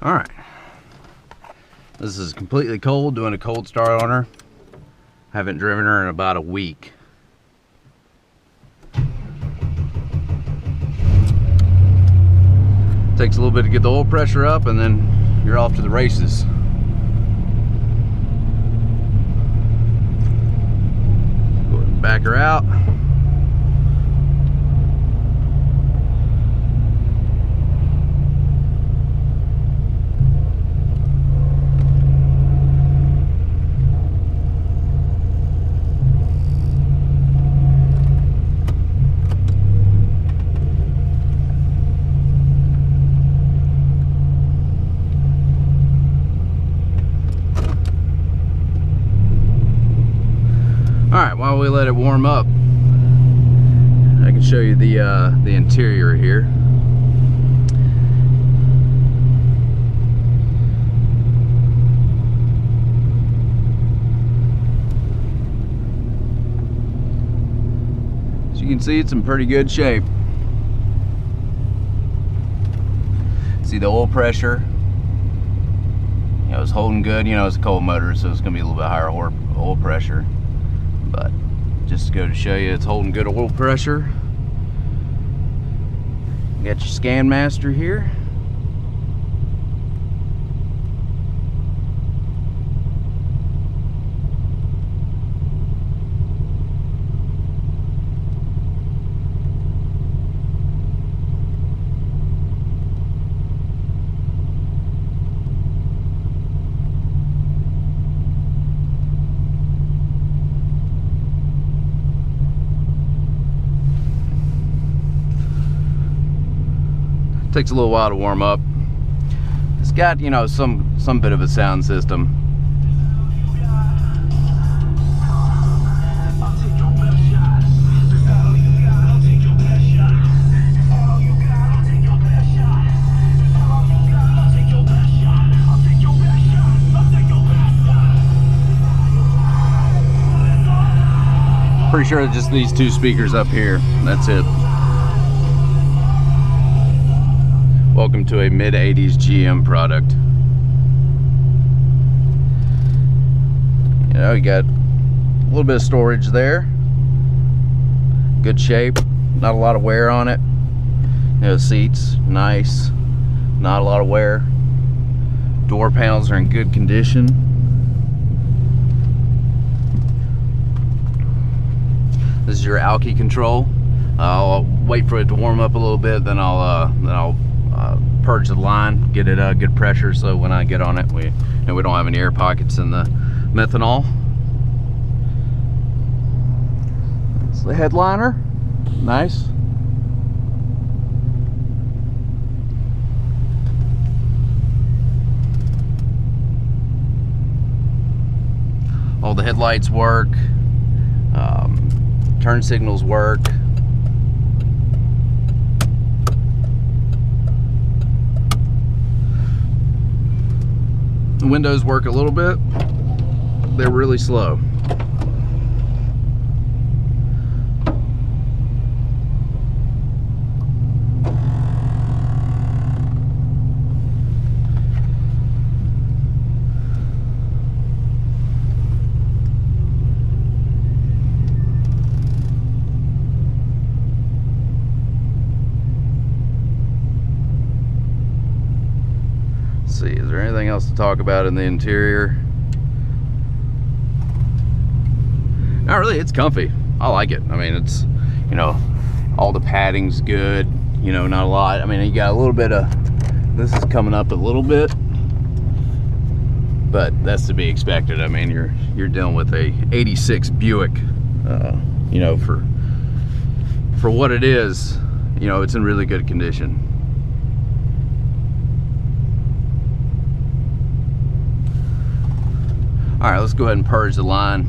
All right, this is completely cold, doing a cold start on her. Haven't driven her in about a week. Takes a little bit to get the oil pressure up, and then you're off to the races. Go ahead and back her out. Alright, while we let it warm up, I can show you the interior here. As you can see, it's in pretty good shape. See the oil pressure? You know, it's holding good. You know, it's a cold motor, so it's going to be a little bit higher oil pressure. But just to go to show you, it's holding good oil pressure. You got your scan master here. Takes a little while to warm up. It's got, you know, some bit of a sound system. Pretty sure it's just these two speakers up here. That's it. Welcome to a mid-80s GM product. You know, you got a little bit of storage there. Good shape. Not a lot of wear on it. You know, seats, nice. Not a lot of wear. Door panels are in good condition. This is your alky control. I'll wait for it to warm up a little bit, then I'll purge the line, get it good pressure, so when I get on it, we don't have any air pockets in the methanol. It's the headliner, nice. All the headlights work, turn signals work. The windows work a little bit. They're really slow. See, is there anything else to talk about in the interior? Not really. It's comfy. I like it. I mean, it's, you know, all the padding's good, you know, not a lot. I mean, you got a little bit of, this is coming up a little bit, but that's to be expected. I mean, you're dealing with a 86 Buick, you know, for what it is, you know, it's in really good condition. All right, let's go ahead and purge the line.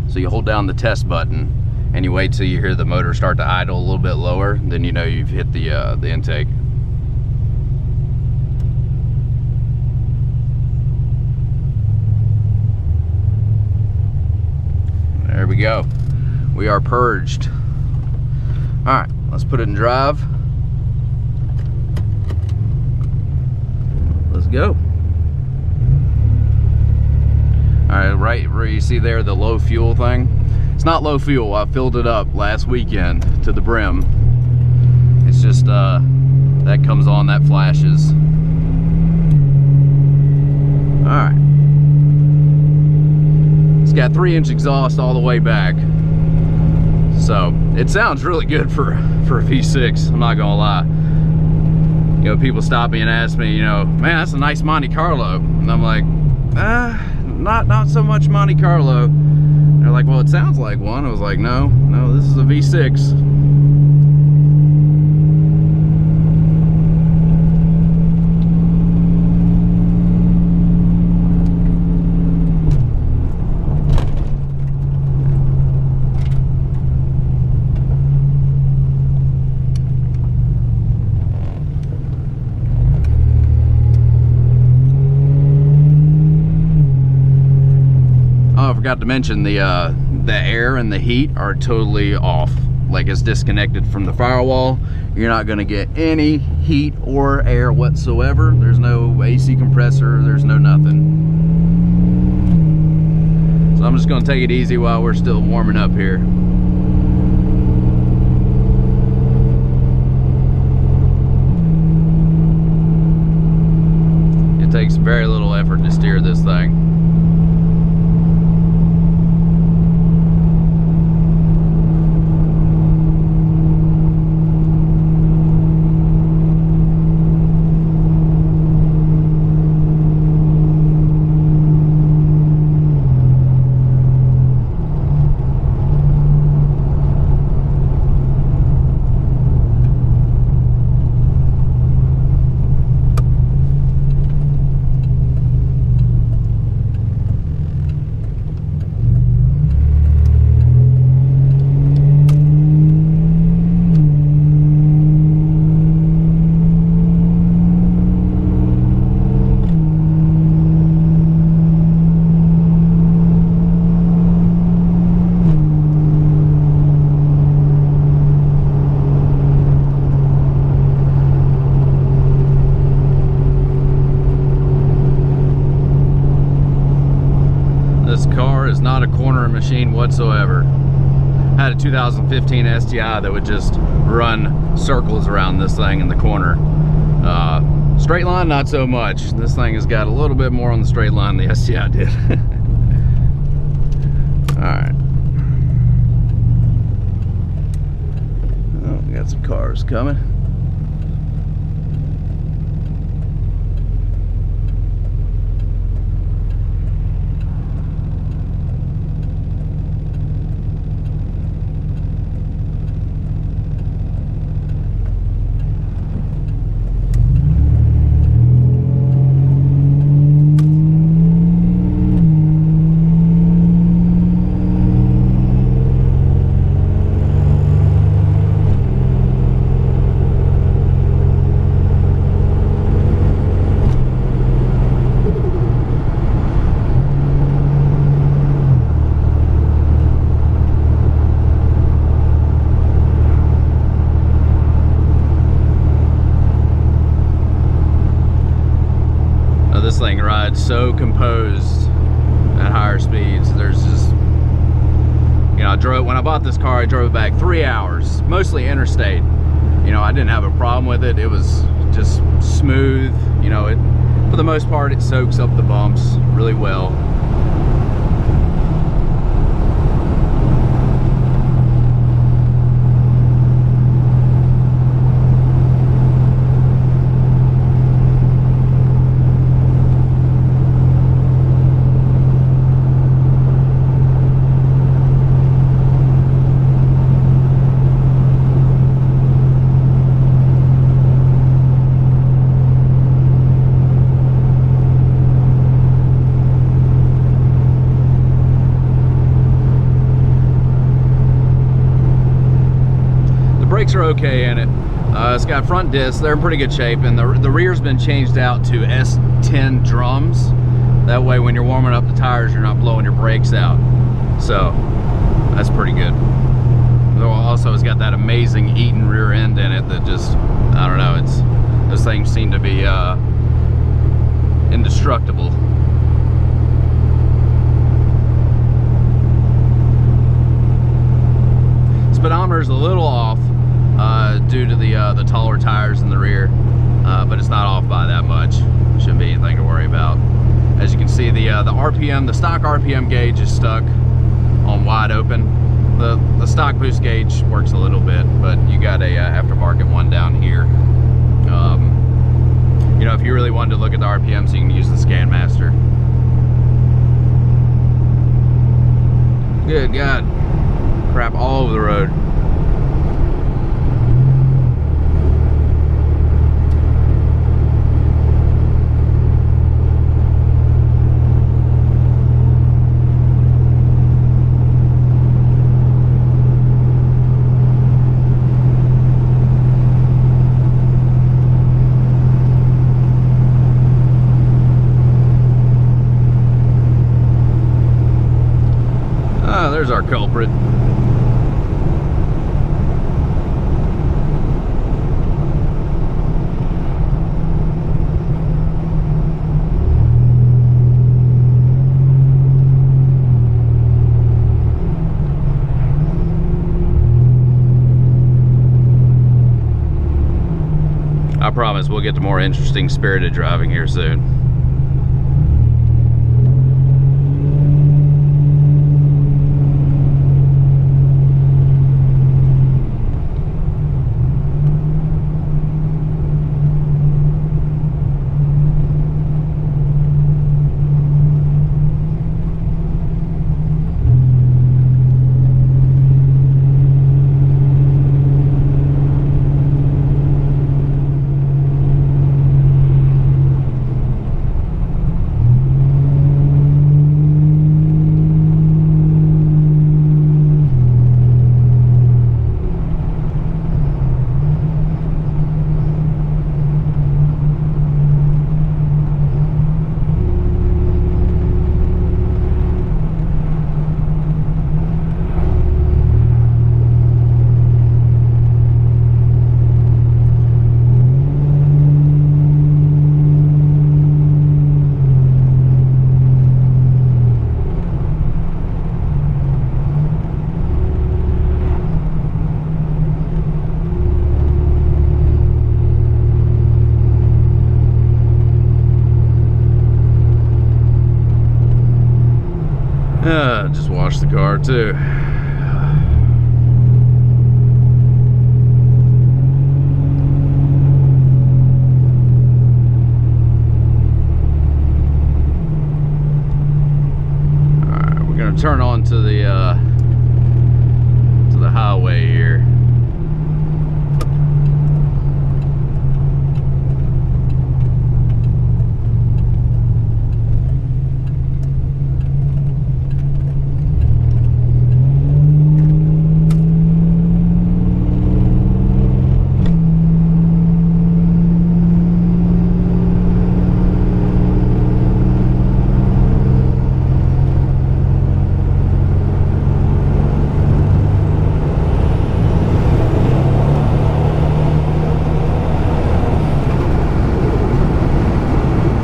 So you hold down the test button and you wait till you hear the motor start to idle a little bit lower, then you know you've hit the intake. There we go. We are purged. All right, let's put it in drive. go. Alright, right where you see there the low fuel thing. It's not low fuel. I filled it up last weekend to the brim. It's just that comes on, that flashes. Alright. It's got 3-inch exhaust all the way back. So it sounds really good for a V6, I'm not gonna lie. You know, people stop me and ask me, you know, man, that's a nice Monte Carlo. And I'm like, not so much Monte Carlo. And they're like, well, it sounds like one. I was like, no, this is a V6. Forgot to mention the air and the heat are totally off, like it's disconnected from the firewall. You're not going to get any heat or air whatsoever. There's no AC compressor, there's no nothing. So I'm just going to take it easy while we're still warming up here. It takes very little effort to steer this thing. Not a cornering machine whatsoever. I had a 2015 STI that would just run circles around this thing in the corner. Straight line, not so much. This thing has got a little bit more on the straight line than the STI did. Alright. Oh, we got some cars coming. This thing rides so composed at higher speeds. There's just, you know, when I bought this car, I drove it back 3 hours, mostly interstate. You know, I didn't have a problem with it. It was just smooth. You know, for the most part, it soaks up the bumps really well. Brakes are okay in it. It's got front discs, they're in pretty good shape, and the rear's been changed out to S10 drums. That way when you're warming up the tires, you're not blowing your brakes out. So that's pretty good. Also, it's got that amazing Eaton rear end in it that just, I don't know, those things seem to be indestructible. Speedometer is a little off due to the taller tires in the rear, but it's not off by that much. Shouldn't be anything to worry about. As you can see, the RPM, the stock RPM gauge is stuck on wide open. The stock boost gauge works a little bit, but you got a aftermarket one down here. You know, if you really wanted to look at the RPMs, you can use the ScanMaster. Good God, crap all over the road. There's our culprit. I promise we'll get to more interesting spirited driving here soon. Just washed the car too. Alright, we're gonna turn on to the highway here.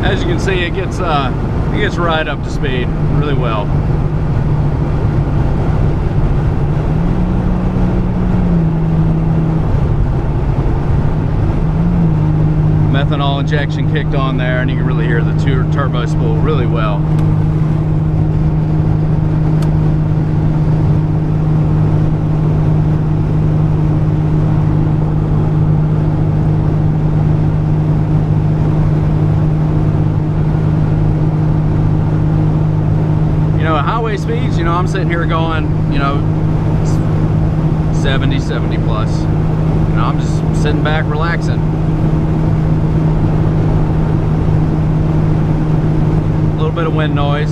As you can see, it gets right up to speed really well. Methanol injection kicked on there, and you can really hear the turbo spool really well. Highway speeds, you know, I'm sitting here going, you know, 70 plus. You know, I'm just sitting back relaxing. A little bit of wind noise.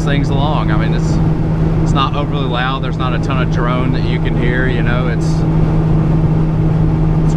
moves things along. I mean, it's not overly loud. There's not a ton of drone that you can hear, you know. It's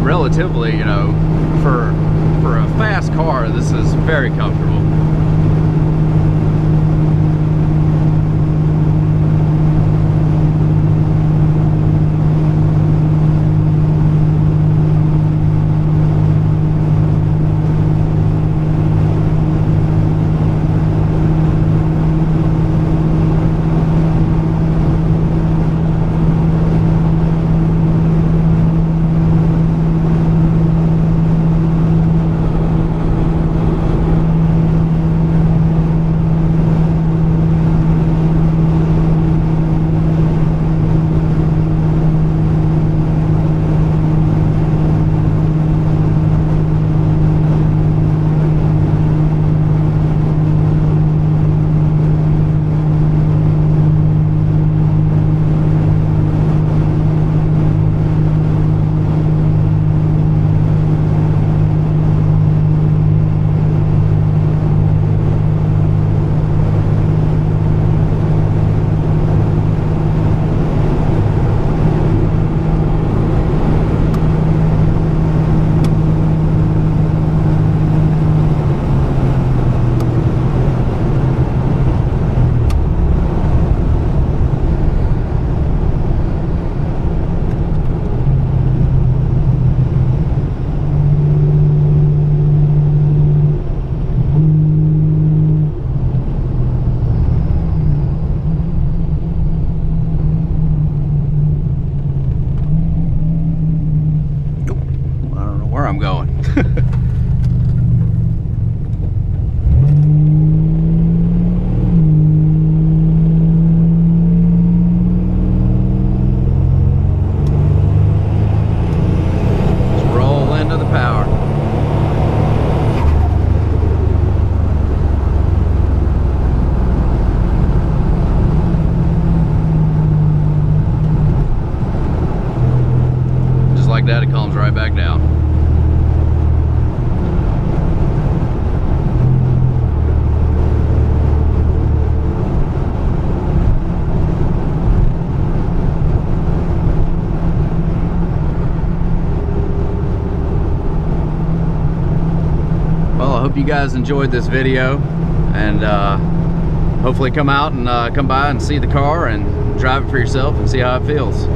relatively, you know, for a fast car, this is very comfortable. I'm going. Let's roll into the power. Just like that, it calms right back down. I hope you guys enjoyed this video, and hopefully come out and come by and see the car and drive it for yourself and see how it feels.